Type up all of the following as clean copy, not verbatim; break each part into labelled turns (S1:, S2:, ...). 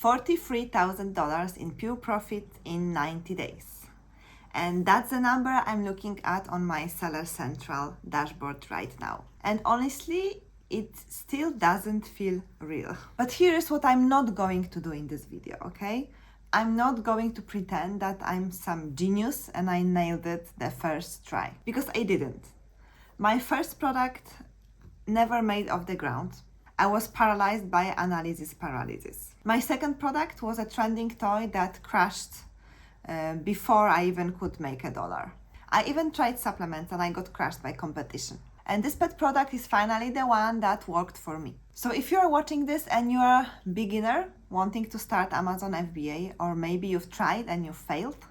S1: $43,000 in pure profit in 90 days. And that's the number I'm looking at on my Seller Central dashboard right now. And honestly, it still doesn't feel real. But here's what I'm not going to do in this video, okay? I'm not going to pretend that I'm some genius and I nailed it the first try, because I didn't. My first product never made off the ground. I was paralyzed by analysis paralysis. My second product was a trending toy that crashed before I even could make $1. I even tried supplements and I got crushed by competition. And this pet product is finally the one that worked for me. So if you're watching this and you're a beginner wanting to start Amazon FBA, or maybe you've tried and you failed,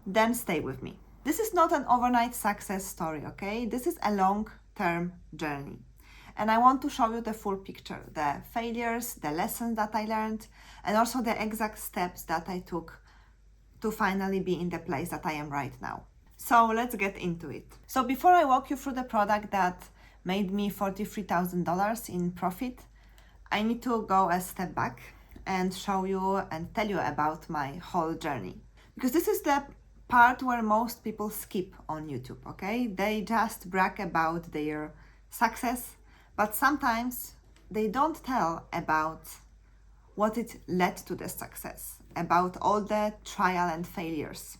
S1: then stay with me. This is not an overnight success story, okay? This is a long-term journey. And I want to show you the full picture, the failures, the lessons that I learned, and also the exact steps that I took to finally be in the place that I am right now. So let's get into it. So before I walk you through the product that made me $43,000 in profit, I need to go a step back and show you and tell you about my whole journey. Because this is the part where most people skip on YouTube, okay? They just brag about their success, but sometimes they don't tell about what it led to the success, about all the trial and failures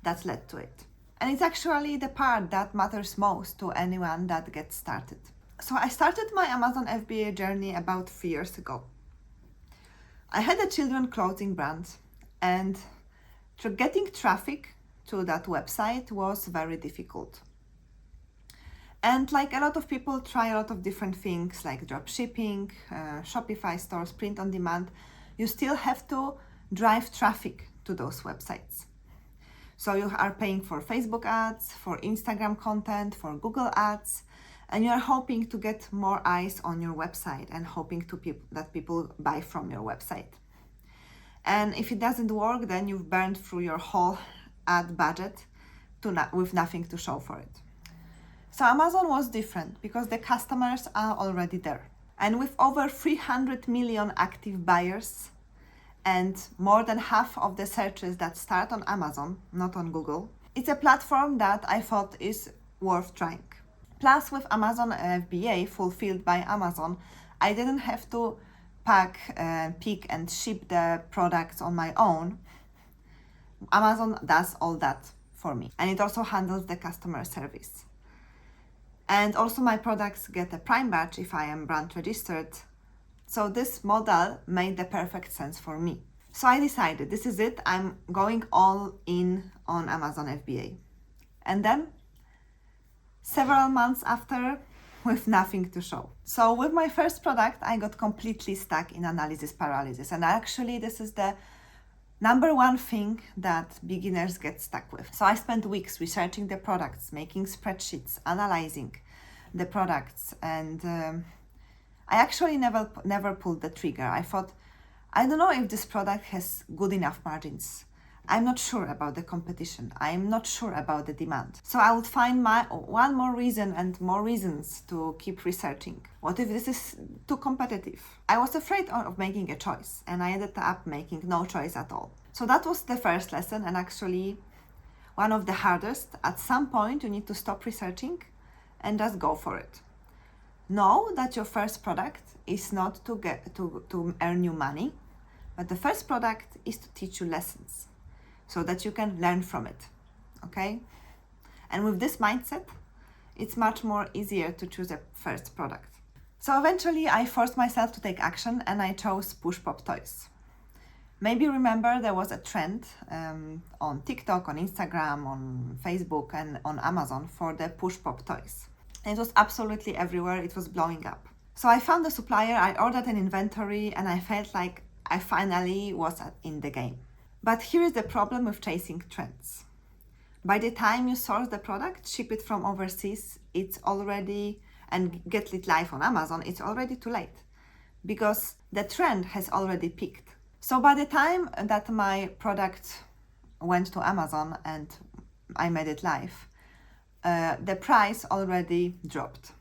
S1: that led to it. And it's actually the part that matters most to anyone that gets started. So I started my Amazon FBA journey about 3 years ago. I had a children clothing brand, and getting traffic to that website was very difficult. And like a lot of people try a lot of different things like drop shipping, Shopify stores, print on demand, you still have to drive traffic to those websites. So you are paying for Facebook ads, for Instagram content, for Google ads, and you are hoping to get more eyes on your website and hoping that people buy from your website. And if it doesn't work, then you've burned through your whole ad budget with nothing to show for it. So Amazon was different because the customers are already there. And with over 300 million active buyers, and more than half of the searches that start on Amazon, not on Google, it's a platform that I thought is worth trying. Plus, with Amazon FBA fulfilled by Amazon, I didn't have to pack, pick and ship the products on my own. Amazon does all that for me, and it also handles the customer service. And also my products get a Prime badge if I am brand registered. So this model made the perfect sense for me. So I decided, this is it, I'm going all in on Amazon FBA. And then, several months after, with nothing to show. So with my first product, I got completely stuck in analysis paralysis. And actually, this is the number one thing that beginners get stuck with. So I spent weeks researching the products, making spreadsheets, analyzing the products, and I actually never pulled the trigger. I thought, I don't know if this product has good enough margins. I'm not sure about the competition. I'm not sure about the demand. So I would find one more reason and more reasons to keep researching. What if this is too competitive? I was afraid of making a choice, and I ended up making no choice at all. So that was the first lesson, and actually one of the hardest. At some point, you need to stop researching and just go for it. Know that your first product is not to earn you money, but the first product is to teach you lessons so that you can learn from it, okay? And with this mindset, it's much more easier to choose a first product. So eventually I forced myself to take action and I chose push pop toys. Maybe remember there was a trend on TikTok, on Instagram, on Facebook and on Amazon for the push pop toys. It was absolutely everywhere, it was blowing up. So I found a supplier, I ordered an inventory, and I felt like I finally was in the game. But here is the problem with chasing trends. By the time you source the product, ship it from overseas, and get it live on Amazon, it's already too late because the trend has already peaked. So by the time that my product went to Amazon and I made it live, the price already dropped.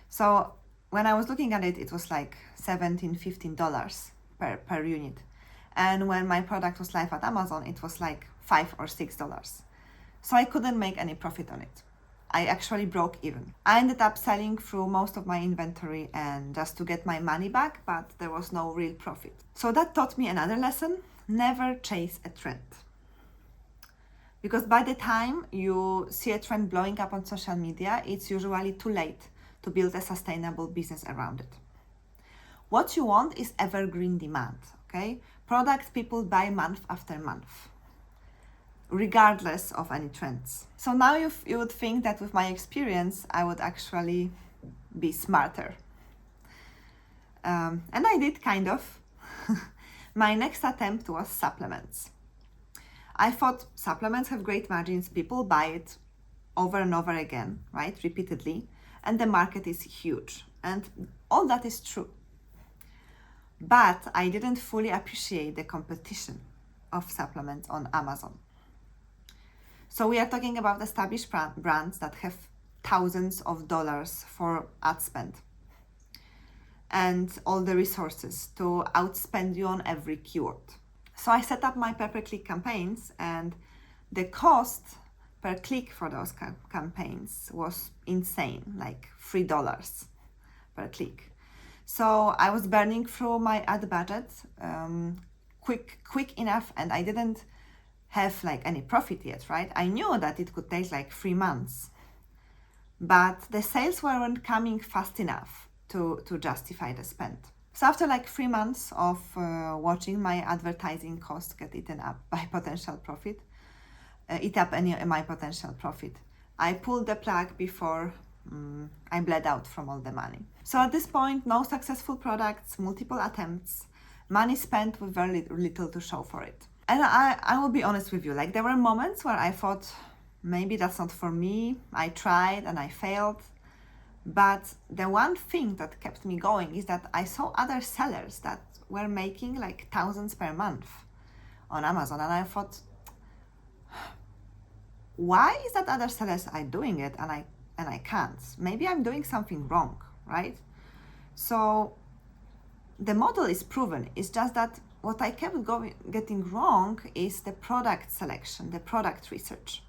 S1: So when I was looking at it, it was like $17, $15. per unit. And when my product was live at Amazon, it was like $5 or $6. So I couldn't make any profit on it. I actually broke even. I ended up selling through most of my inventory and just to get my money back, but there was no real profit. So that taught me another lesson: never chase a trend. Because by the time you see a trend blowing up on social media, it's usually too late to build a sustainable business around it. What you want is evergreen demand, okay? Products people buy month after month, regardless of any trends. So now you would think that with my experience, I would actually be smarter. And I did, kind of. My next attempt was supplements. I thought supplements have great margins, people buy it over and over again, right, repeatedly, and the market is huge. And all that is true. But I didn't fully appreciate the competition of supplements on Amazon. So we are talking about established brands that have thousands of dollars for ad spend and all the resources to outspend you on every keyword. So I set up my pay-per-click campaigns, and the cost per click for those campaigns was insane, like $3 per click. So I was burning through my ad budget quick enough, and I didn't have like any profit yet, right? I knew that it could take like 3 months, but the sales weren't coming fast enough to justify the spend. So after like 3 months of watching my advertising costs get eaten up by potential profit, my potential profit, I pulled the plug before I bled out from all the money. So at this point, no successful products, multiple attempts, money spent with very little to show for it. And I will be honest with you, like there were moments where I thought, maybe that's not for me. I tried and I failed. But the one thing that kept me going is that I saw other sellers that were making like thousands per month on Amazon. And I thought, why is that other sellers are doing it and I can't? Maybe I'm doing something wrong, right? So the model is proven. It's just that what I kept getting wrong is the product selection, the product research.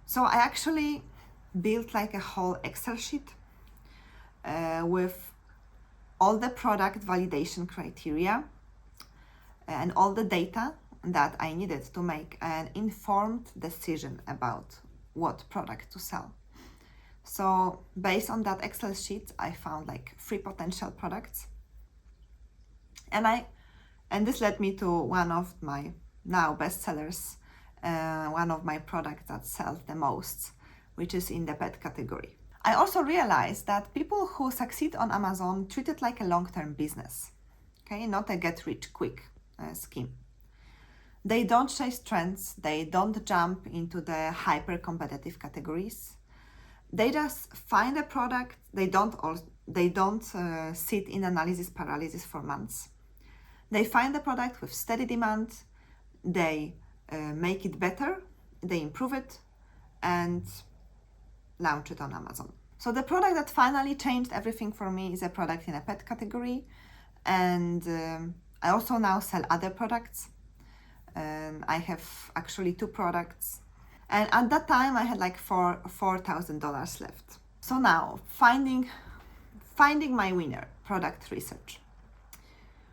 S1: So I actually built like a whole Excel sheet with all the product validation criteria and all the data that I needed to make an informed decision about what product to sell. So based on that Excel sheet, I found like 3 potential products. And this led me to one of my now bestsellers, one of my products that sells the most, which is in the pet category. I also realized that people who succeed on Amazon treat it like a long-term business, okay, not a get-rich-quick scheme. They don't chase trends, they don't jump into the hyper-competitive categories. They just find a product, they don't sit in analysis paralysis for months. They find the product with steady demand, they make it better, they improve it, and launch it on Amazon. So the product that finally changed everything for me is a product in a pet category, and I also now sell other products. I have actually 2 products, and at that time I had like $4,000 left. So now finding my winner, product research.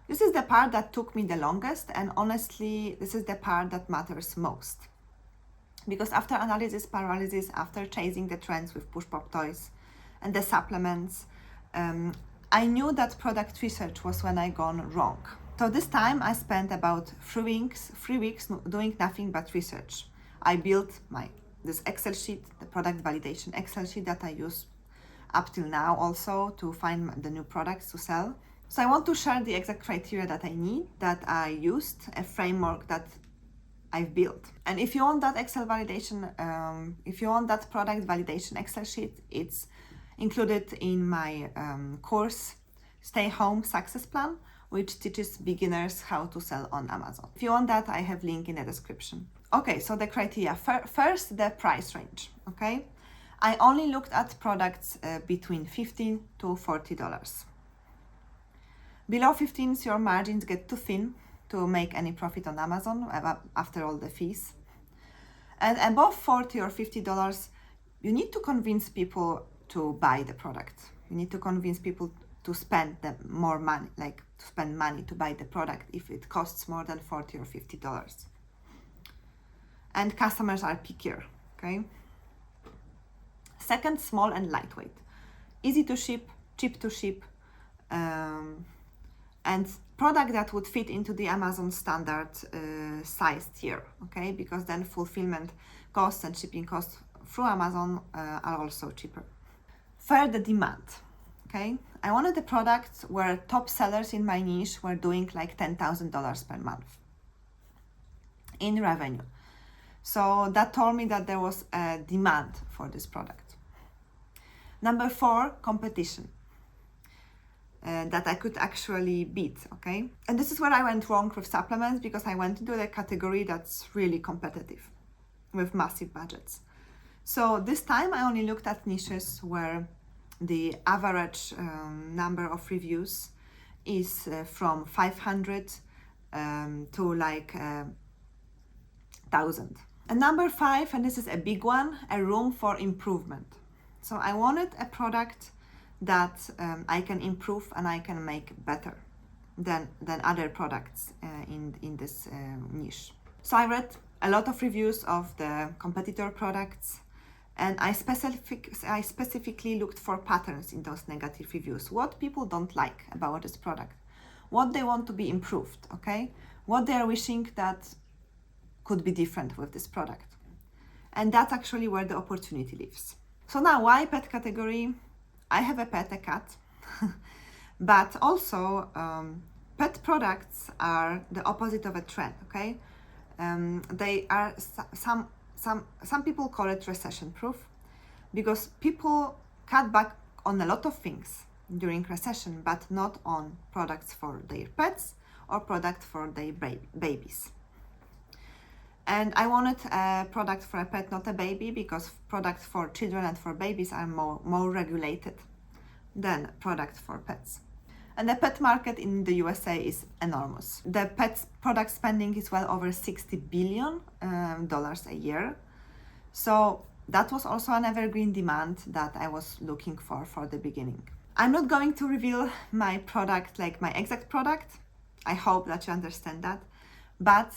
S1: This is the part that took me the longest, and honestly, this is the part that matters most. Because after analysis paralysis, after chasing the trends with push pop toys and the supplements, I knew that product research was when I gone wrong. So this time I spent about 3 weeks doing nothing but research. I built this Excel sheet, the product validation Excel sheet that I use up till now also to find the new products to sell. So I want to share the exact criteria that I need, that I used, a framework that I've built. And if you want that Excel validation, if you want that product validation Excel sheet, it's included in my course, Stay Home Success Plan, which teaches beginners how to sell on Amazon. If you want that, I have link in the description. Okay, so the criteria. First, the price range, okay? I only looked at products between $15 to $40. Below 15, your margins get too thin to make any profit on Amazon after all the fees. And above $40 or $50, you need to convince people to buy the product. You need to convince people to spend more money, like to spend money to buy the product if it costs more than $40 or $50. And customers are pickier, okay? Second, small and lightweight. Easy to ship, cheap to ship, and product that would fit into the Amazon standard size tier, okay? Because then fulfillment costs and shipping costs through Amazon are also cheaper. Third, the demand, okay? I wanted a product where top sellers in my niche were doing like $10,000 per month in revenue. So that told me that there was a demand for this product. Number 4, competition. That I could actually beat, okay? And this is where I went wrong with supplements, because I went into a category that's really competitive with massive budgets. So this time I only looked at niches where the average number of reviews is from 500 to like 1,000. And number 5, and this is a big one, a room for improvement. So I wanted a product that I can improve and I can make better than other products in this niche. So I read a lot of reviews of the competitor products, and I specifically looked for patterns in those negative reviews. What people don't like about this product, what they want to be improved, okay? What they are wishing that could be different with this product. And that's actually where the opportunity lives. So now, why pet category? I have a pet, a cat, but also pet products are the opposite of a trend, okay? They are, some people call it recession-proof, because people cut back on a lot of things during recession, but not on products for their pets or products for their babies. And I wanted a product for a pet, not a baby, because products for children and for babies are more regulated than products for pets. And the pet market in the USA is enormous. The pet product spending is well over $60 billion a year. So that was also an evergreen demand that I was looking for the beginning. I'm not going to reveal my product, like my exact product. I hope that you understand that. But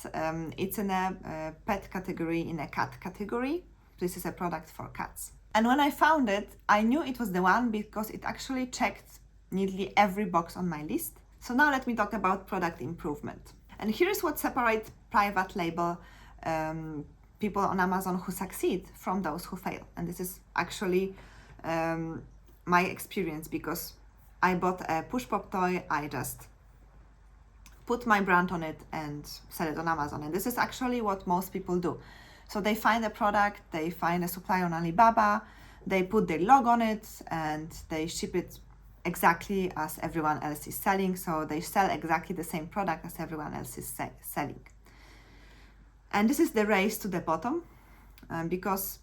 S1: it's in a pet category, in a cat category. This is a product for cats. And when I found it, I knew it was the one because it actually checked nearly every box on my list. So now let me talk about product improvement. And here's what separates private label people on Amazon who succeed from those who fail. And this is actually my experience, because I bought a push pop toy, I just put my brand on it and sell it on Amazon. And this is actually what most people do. So they find a product, they find a supplier on Alibaba, they put their logo on it, and they ship it exactly as everyone else is selling. So they sell exactly the same product as everyone else is selling. And this is the race to the bottom, because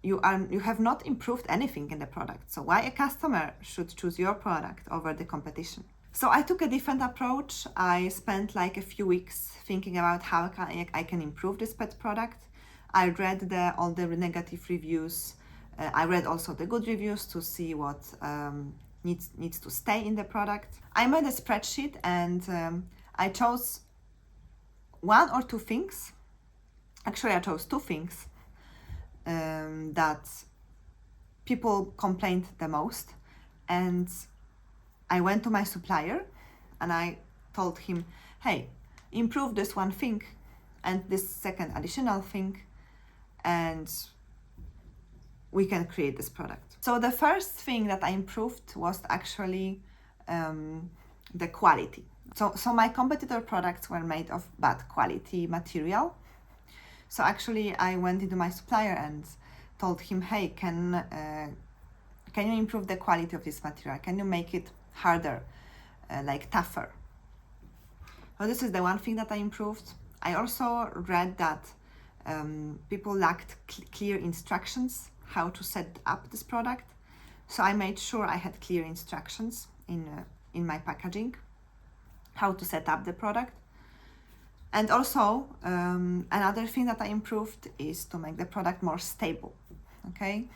S1: you have not improved anything in the product. So why a customer should choose your product over the competition? So I took a different approach. I spent like a few weeks thinking about how I can improve this pet product. I read all the negative reviews. I read also the good reviews to see what needs to stay in the product. I made a spreadsheet, and I chose one or two things. Actually, I chose two things that people complained the most. And I went to my supplier and I told him, hey, improve this one thing and this second additional thing, and we can create this product. So the first thing that I improved was actually the quality. So my competitor products were made of bad quality material. So actually I went into my supplier and told him, hey, can you improve the quality of this material? Can you make it harder, like tougher? So this is the one thing that I improved. I also read that people lacked clear instructions how to set up this product. So I made sure I had clear instructions in my packaging. how to set up the product. And also, another thing that I improved is to make the product more stable, okay?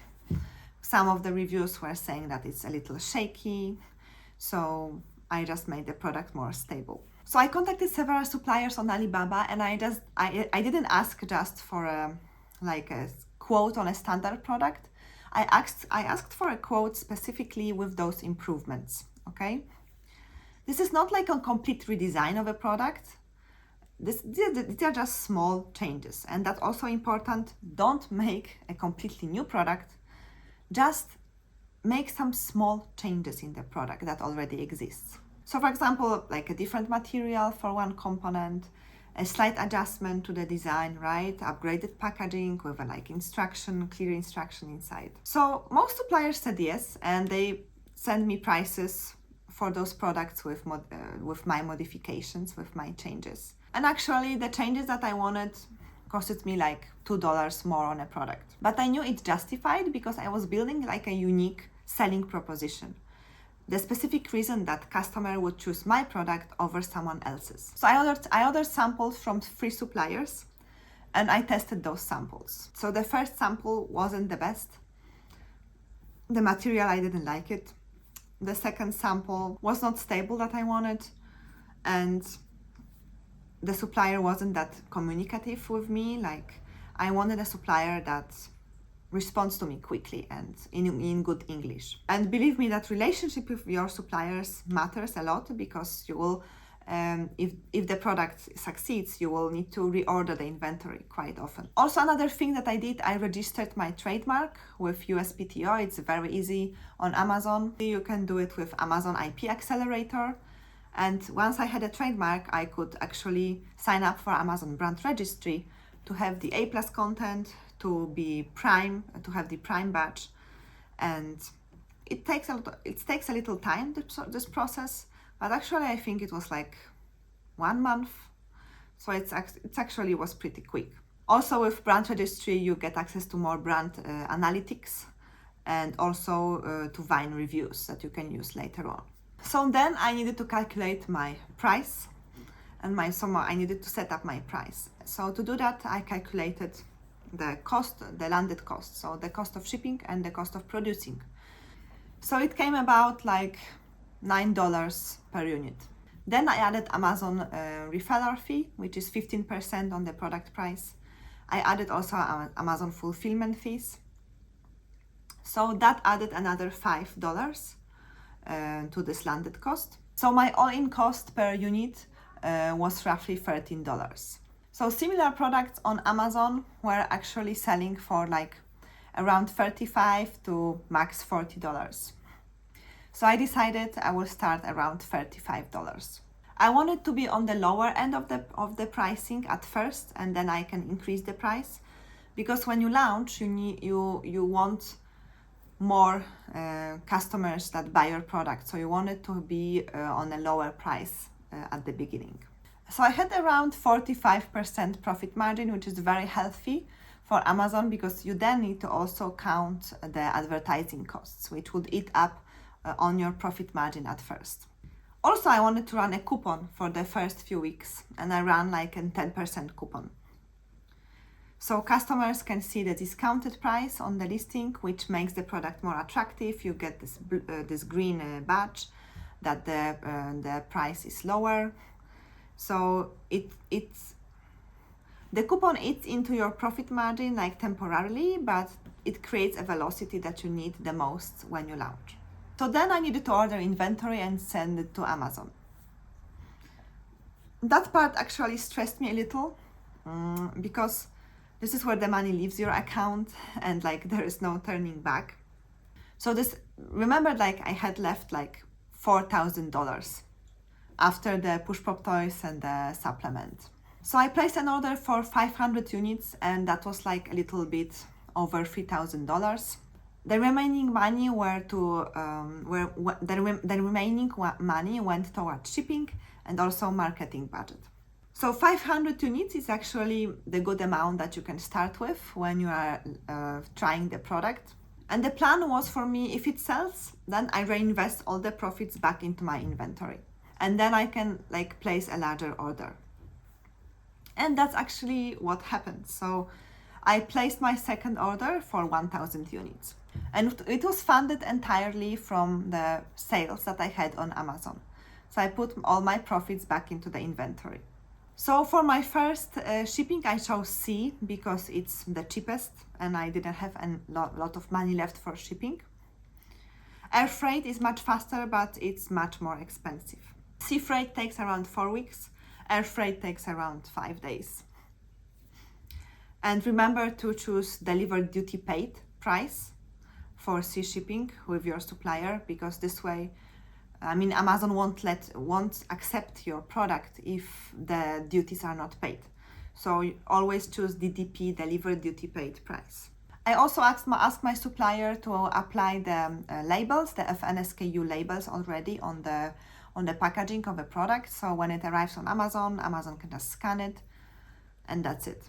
S1: Some of the reviews were saying that it's a little shaky, so I just made the product more stable. So I contacted several suppliers on Alibaba, and I didn't ask just for a quote on a standard product. I asked for a quote specifically with those improvements, okay? This is not like a complete redesign of a product. These are just small changes, and that's also important. Don't make a completely new product, just make some small changes in the product that already exists. So for example, like a different material for one component, a slight adjustment to the design, right? Upgraded packaging with a clear instruction inside. So most suppliers said yes, and they send me prices for those products with my modifications, with my changes. And actually the changes that I wanted costed me like $2 more on a product. But I knew it's justified because I was building like a unique selling proposition. The specific reason that customer would choose my product over someone else's. So I ordered samples from 3 suppliers, and I tested those samples. So the first sample wasn't the best. The material, I didn't like it. The second sample was not stable that I wanted, and the supplier wasn't that communicative with me. Like, I wanted a supplier that responds to me quickly and in good English. And believe me, that relationship with your suppliers matters a lot, because you will, if the product succeeds, you will need to reorder the inventory quite often. Also, another thing that I did, I registered my trademark with USPTO. It's very easy on Amazon. You can do it with Amazon IP Accelerator. And once I had a trademark, I could actually sign up for Amazon brand registry to have the A+ content, to be Prime, to have the Prime badge. And it takes a little time, this process, but actually I think it was like 1 month. So it actually was pretty quick. Also with brand registry, you get access to more brand analytics, and also to Vine reviews that you can use later on. So then I needed to calculate my price, and I needed to set up my price. So to do that, I calculated the cost, the landed cost, so the cost of shipping and the cost of producing. So it came about like $9 per unit. Then I added Amazon reseller fee, which is 15% on the product price. I added also Amazon fulfillment fees. So that added another $5 to this landed cost. So my all-in cost per unit was roughly $13. So similar products on Amazon were actually selling for like around $35 to max $40. So I decided I will start around $35. I wanted to be on the lower end of the pricing at first, and then I can increase the price, because when you launch, you want more customers that buy your product. So you want it to be on a lower price at the beginning. So I had around 45% profit margin, which is very healthy for Amazon, because you then need to also count the advertising costs, which would eat up on your profit margin at first. Also, I wanted to run a coupon for the first few weeks, and I ran like a 10% coupon. So customers can see the discounted price on the listing, which makes the product more attractive. You get this green badge that the price is lower. So the coupon eats into your profit margin like temporarily, but it creates a velocity that you need the most when you launch. So then I needed to order inventory and send it to Amazon. That part actually stressed me a little, because this is where the money leaves your account, and like there is no turning back. So remember, like I had left like $4,000 after the push pop toys and the supplement. So I placed an order for 500 units, and that was like a little bit over $3,000. The remaining money went towards shipping and also marketing budget. So 500 units is actually the good amount that you can start with when you are trying the product. And the plan was for me, if it sells, then I reinvest all the profits back into my inventory. and then I can like place a larger order. And that's actually what happened. So I placed my second order for 1,000 units. And it was funded entirely from the sales that I had on Amazon. So I put all my profits back into the inventory. So for my first shipping, I chose sea because it's the cheapest and I didn't have a lot of money left for shipping. Air freight is much faster, but it's much more expensive. Sea freight takes around 4 weeks. Air freight takes around 5 days. And remember to choose delivered duty paid price for sea shipping with your supplier, because this way, Amazon won't accept your product if the duties are not paid. So you always choose DDP, delivered duty paid price. I also asked my supplier to apply the labels, the FNSKU labels already on the packaging of the product. So when it arrives on Amazon, Amazon can just scan it and that's it.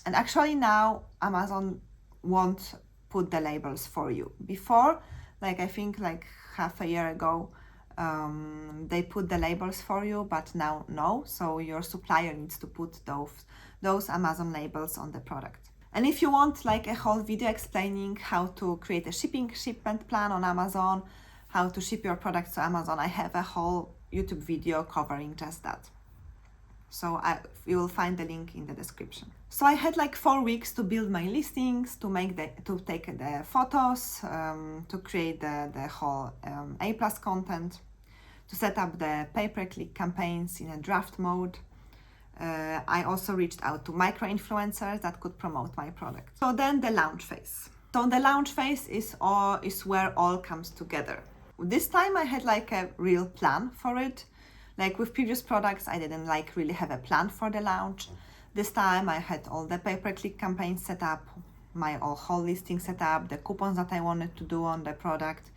S1: And actually now Amazon won't put the labels for you. Before, I think half a year ago, they put the labels for you, but now no. So your supplier needs to put those Amazon labels on the product. And if you want a whole video explaining how to create a shipment plan on Amazon, how to ship your products to Amazon, I have a whole YouTube video covering just that. So you will find the link in the description. So I had 4 weeks to build my listings, to take the photos, to create the whole A+ content, to set up the pay-per-click campaigns in a draft mode. I also reached out to micro-influencers that could promote my product. So then the launch phase. So the launch phase is where all comes together. This time I had a real plan for it. With previous products, I didn't really have a plan for the launch. This time I had all the pay-per-click campaigns set up, my whole listing set up, the coupons that I wanted to do on the product.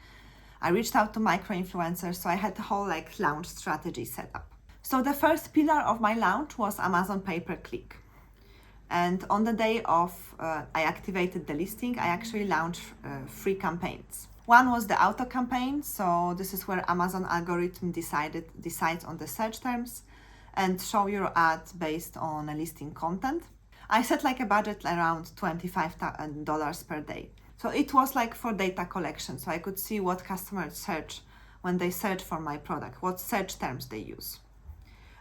S1: I reached out to micro-influencers, so I had the whole launch strategy set up. So the first pillar of my launch was Amazon pay-per-click. And on the day of I activated the listing, I actually launched 3 campaigns. One was the auto campaign, so this is where Amazon algorithm decides on the search terms and show your ads based on a listing content. I set a budget around $25 per day. So it was for data collection, so I could see what customers search when they search for my product, what search terms they use.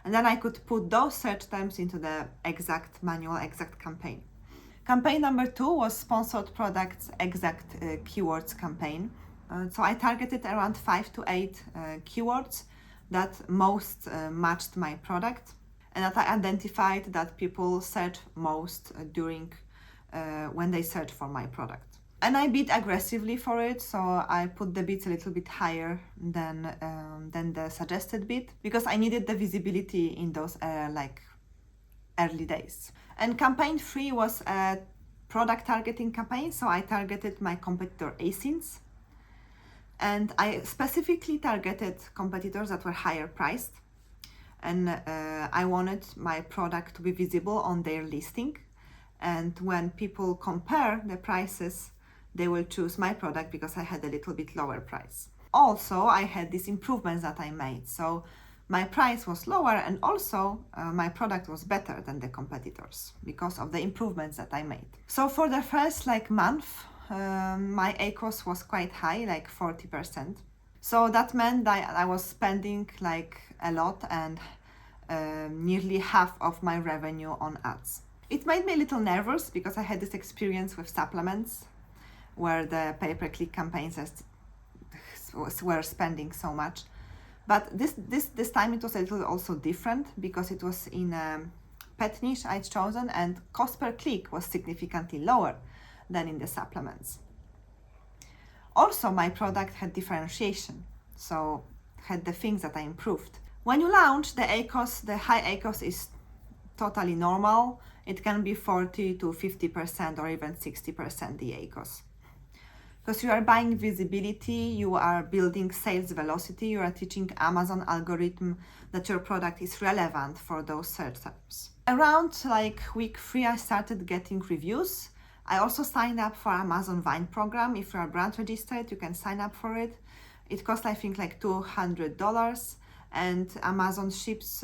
S1: And then I could put those search terms into the exact campaign. Campaign number 2 was sponsored products exact keywords campaign. So I targeted around 5 to 8 keywords that most matched my product and that I identified that people search most during when they search for my product. And I bid aggressively for it, so I put the bids a little bit higher than the suggested bid because I needed the visibility in those early days. And campaign 3 was a product targeting campaign, so I targeted my competitor ASINs. And I specifically targeted competitors that were higher priced. And I wanted my product to be visible on their listing. And when people compare the prices, they will choose my product because I had a little bit lower price. Also, I had these improvements that I made. So my price was lower and also my product was better than the competitors because of the improvements that I made. So for the first month, my ACOS was quite high, 40%. So that meant that I was spending a lot and nearly half of my revenue on ads. It made me a little nervous because I had this experience with supplements where the pay-per-click campaigns were spending so much. But this time it was a little also different because it was in a pet niche I'd chosen and cost per click was significantly lower than in the supplements. Also, my product had differentiation, so had the things that I improved. When you launch, the ACOS, the high ACOS is totally normal. It can be 40 to 50% or even 60% the ACOS. Because you are buying visibility, you are building sales velocity, you are teaching Amazon algorithm that your product is relevant for those search terms. Around week 3, I started getting reviews. I also signed up for Amazon Vine program. If you are brand registered, you can sign up for it. It costs I think $200 and Amazon ships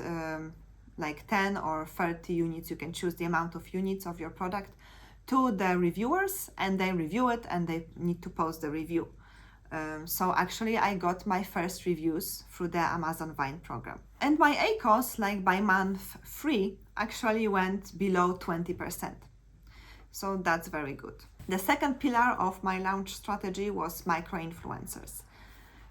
S1: like 10 or 30 units, you can choose the amount of units of your product, to the reviewers, and they review it and they need to post the review. So actually I got my first reviews through the Amazon Vine program. And my ACOS, like by month 3, actually went below 20%. So that's very good. The second pillar of my launch strategy was micro-influencers.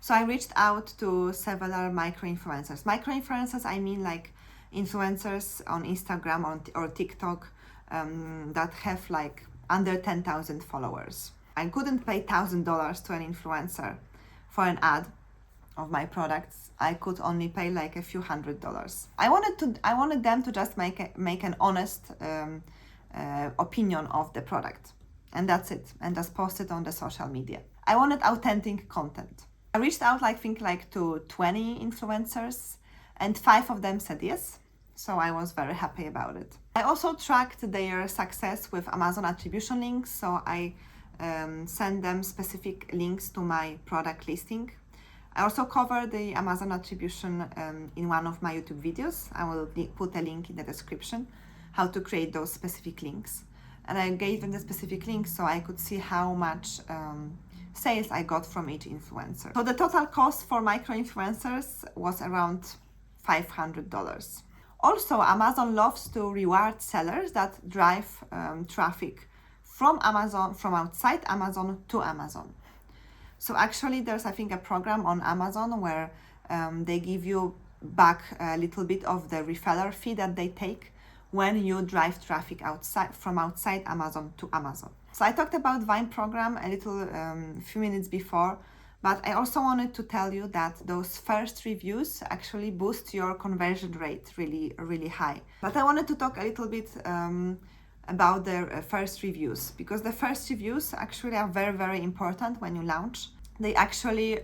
S1: So I reached out to several micro-influencers. Micro-influencers, I mean like influencers on Instagram or TikTok that have like under 10,000 followers. I couldn't pay $1,000 to an influencer for an ad of my products. I could only pay like a few $100s. I wanted them to just make an honest opinion of the product, and that's it, and just post it on the social media. I wanted authentic content. I reached out to 20 influencers, and 5 of them said yes. So I was very happy about it. I also tracked their success with Amazon attribution links. So I send them specific links to my product listing. I also cover the Amazon attribution in one of my YouTube videos. I will put a link in the description, how to create those specific links. And I gave them the specific links so I could see how much sales I got from each influencer. So the total cost for micro-influencers was around $500. Also, Amazon loves to reward sellers that drive traffic from outside Amazon to Amazon. So actually there's, I think, a program on Amazon where they give you back a little bit of the referral fee that they take when you drive traffic from outside Amazon to Amazon. So I talked about Vine program a little few minutes before, but I also wanted to tell you that those first reviews actually boost your conversion rate really, really high. But I wanted to talk a little bit about the first reviews, because the first reviews actually are very, very important when you launch. They actually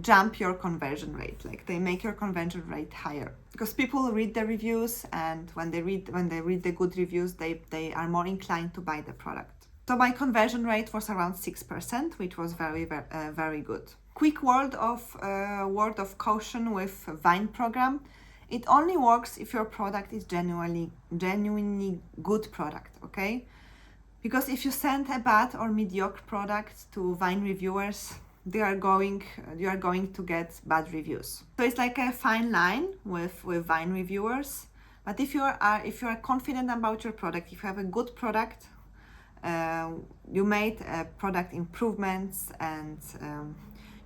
S1: jump your conversion rate, like they make your conversion rate higher, because people read the reviews, and when they read the good reviews, they are more inclined to buy the product. So my conversion rate was around 6%, which was very, very good. Quick word of caution with Vine program: it only works if your product is genuinely good product, okay? Because if you send a bad or mediocre product to Vine reviewers, you are going to get bad reviews. So it's like a fine line with Vine reviewers. But if you are confident about your product, if you have a good product, you made product improvements, and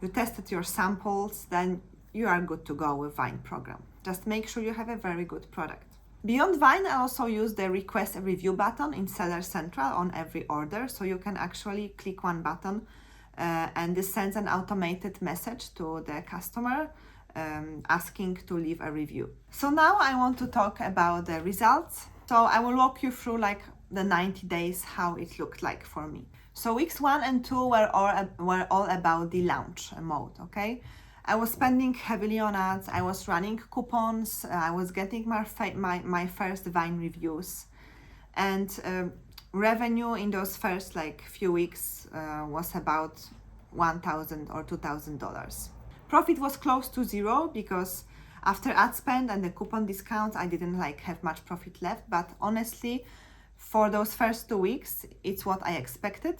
S1: you tested your samples, then you are good to go with Vine program. Just make sure you have a very good product. Beyond Vine, I also use the request a review button in Seller Central on every order. So you can actually click one button and this sends an automated message to the customer asking to leave a review. So now I want to talk about the results. So I will walk you through like the 90 days, how it looked like for me. So weeks 1 and 2 were all about the launch mode, okay? I was spending heavily on ads, I was running coupons, I was getting my first Vine reviews, and revenue in those first like few weeks was about $1,000 or $2,000. Profit was close to zero, because after ad spend and the coupon discounts, I didn't have much profit left. But honestly, for those first 2 weeks, it's what I expected,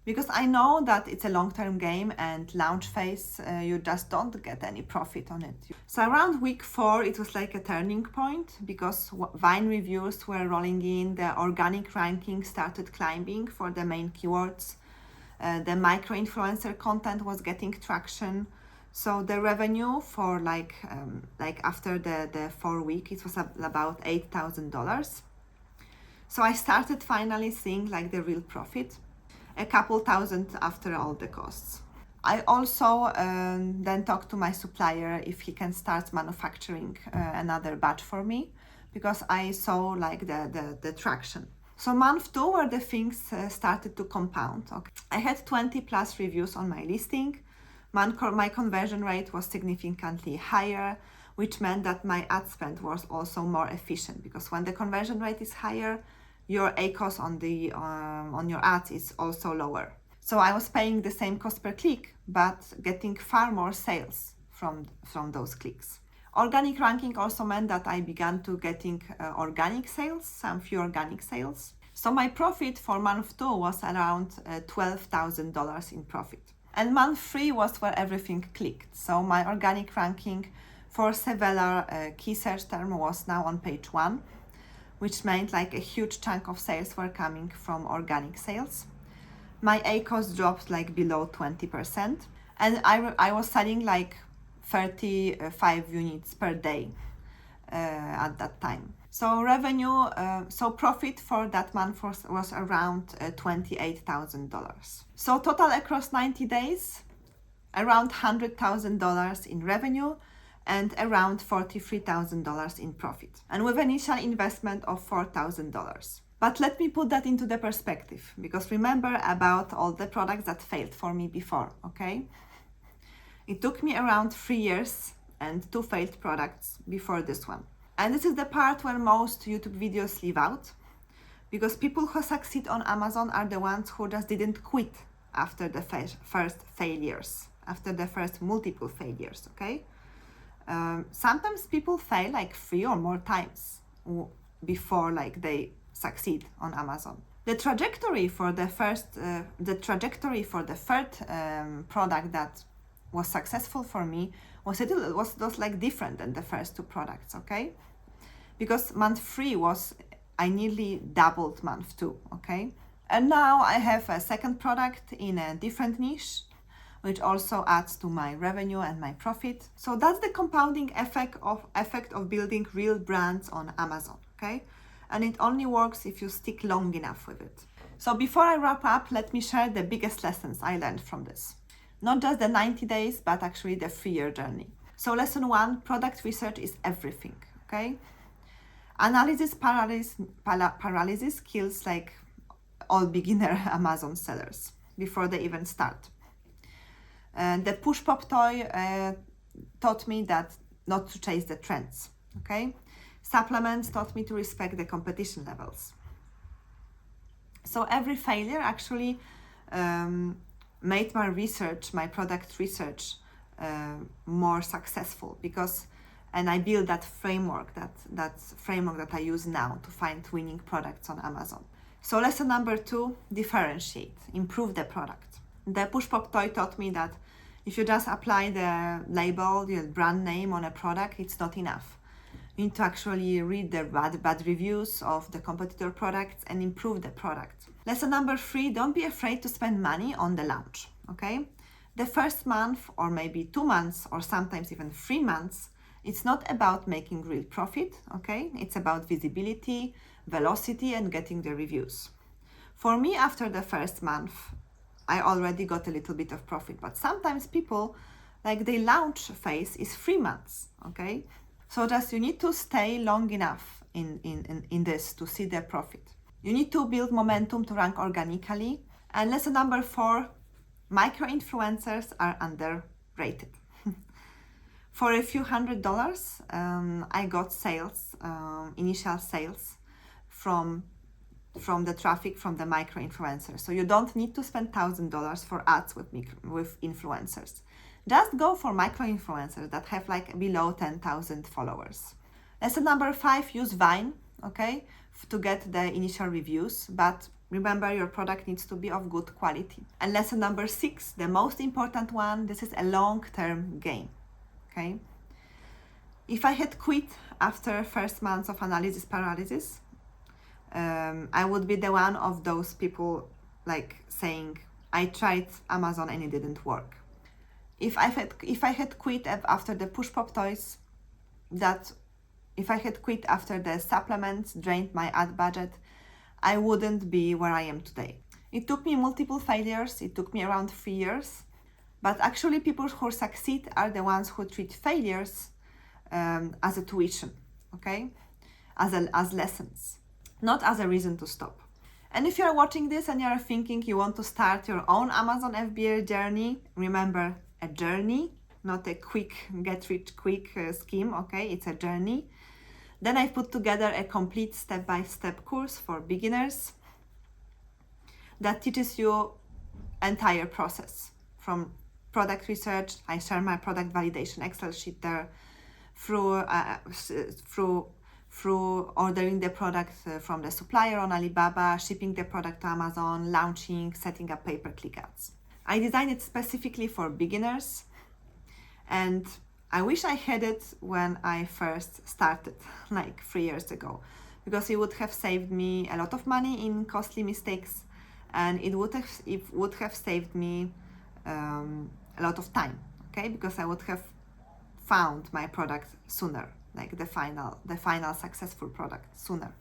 S1: because I know that it's a long-term game, and launch phase, you just don't get any profit on it. So around week 4, it was like a turning point, because Vine reviews were rolling in, the organic ranking started climbing for the main keywords, the micro-influencer content was getting traction. So the revenue for after the 4 week, it was about $8,000. So I started finally seeing the real profit, a couple thousand after all the costs. I also then talked to my supplier if he can start manufacturing another batch for me, because I saw the traction. So month 2, where the things started to compound. Okay. I had 20 plus reviews on my listing. My conversion rate was significantly higher, which meant that my ad spend was also more efficient, because when the conversion rate is higher, your ACOS on your ads is also lower. So I was paying the same cost per click, but getting far more sales from those clicks. Organic ranking also meant that I began to getting organic sales, some few organic sales. So my profit for month 2 was around $12,000 in profit. And month 3 was where everything clicked. So my organic ranking for several key search terms was now on page 1, which meant like a huge chunk of sales were coming from organic sales. My ACOS dropped like below 20%, and I was selling like 35 units per day at that time. So revenue, so profit for that month was around $28,000. So total across 90 days, around $100,000 in revenue and around $43,000 in profit, and with initial investment of $4,000. But let me put that into the perspective, because remember about all the products that failed for me before, okay? It took me around 3 years and 2 failed products before this one. And this is the part where most YouTube videos leave out, because people who succeed on Amazon are the ones who just didn't quit after the first failures, after the first multiple failures, okay? Sometimes people fail like 3 or more times before like they succeed on Amazon. The trajectory for the third product that was successful for me was like different than the first 2 products, okay? Because month 3 I nearly doubled month 2, okay? And now I have a second product in a different niche, which also adds to my revenue and my profit. So that's the compounding effect of building real brands on Amazon, okay? And it only works if you stick long enough with it. So before I wrap up, let me share the biggest lessons I learned from this. Not just the 90 days, but actually the 3-year journey. So lesson 1, product research is everything, okay? Analysis paralysis kills like all beginner Amazon sellers before they even start. The push pop toy taught me that not to chase the trends, okay? Supplements taught me to respect the competition levels. So every failure actually made my research, my product research, more successful, and I built that framework that I use now to find winning products on Amazon. So lesson number 2, differentiate, improve the product. The push pop toy taught me that if you just apply the label, the brand name on a product, it's not enough. You need to actually read the bad reviews of the competitor products and improve the product. Lesson number 3, don't be afraid to spend money on the launch, okay? The first month, or maybe 2 months, or sometimes even 3 months, it's not about making real profit, okay? It's about visibility, velocity, and getting the reviews. For me, after the first month, I already got a little bit of profit, but sometimes people, like the launch phase is 3 months, okay? So just you need to stay long enough in this to see the profit. You need to build momentum to rank organically. And lesson number 4, micro-influencers are underrated. For a few $100s, I got sales, initial sales from the traffic from the micro-influencers. So you don't need to spend $1,000 for ads with influencers. Just go for micro-influencers that have like below 10,000 followers. Lesson number 5, use Vine, okay, to get the initial reviews, but remember your product needs to be of good quality. And lesson number 6, the most important one, this is a long-term game, okay? If I had quit after first months of analysis paralysis, I would be the one of those people like saying, I tried Amazon and it didn't work. If I had quit after the push pop toys, if I had quit after the supplements drained my ad budget, I wouldn't be where I am today. It took me multiple failures, it took me around 3 years, but actually people who succeed are the ones who treat failures as a tuition, okay? As lessons, not as a reason to stop. And if you're watching this and you're thinking you want to start your own Amazon FBA journey, remember, a journey, not a quick get-rich-quick scheme, okay? It's a journey. Then I put together a complete step-by-step course for beginners that teaches you entire process. From product research, I share my product validation Excel sheet there, through ordering the product from the supplier on Alibaba, shipping the product to Amazon, launching, setting up pay-per-click ads. I designed it specifically for beginners, and I wish I had it when I first started, like 3 years ago, because it would have saved me a lot of money in costly mistakes, and it would have saved me a lot of time, okay? Because I would have found my product sooner, like the final successful product sooner.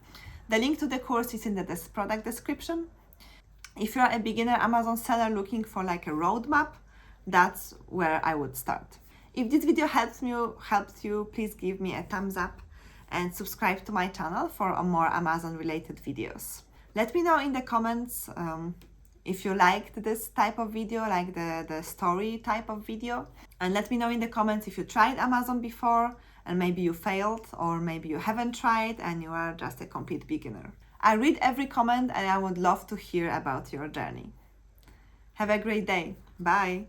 S1: The link to the course is in the product description. If you're a beginner Amazon seller looking for like a roadmap, that's where I would start. If this video helped you, please give me a thumbs up and subscribe to my channel for more Amazon related videos. Let me know in the comments if you liked this type of video, like the story type of video. And let me know in the comments if you tried Amazon before and maybe you failed, or maybe you haven't tried and you are just a complete beginner. I read every comment and I would love to hear about your journey. Have a great day. Bye.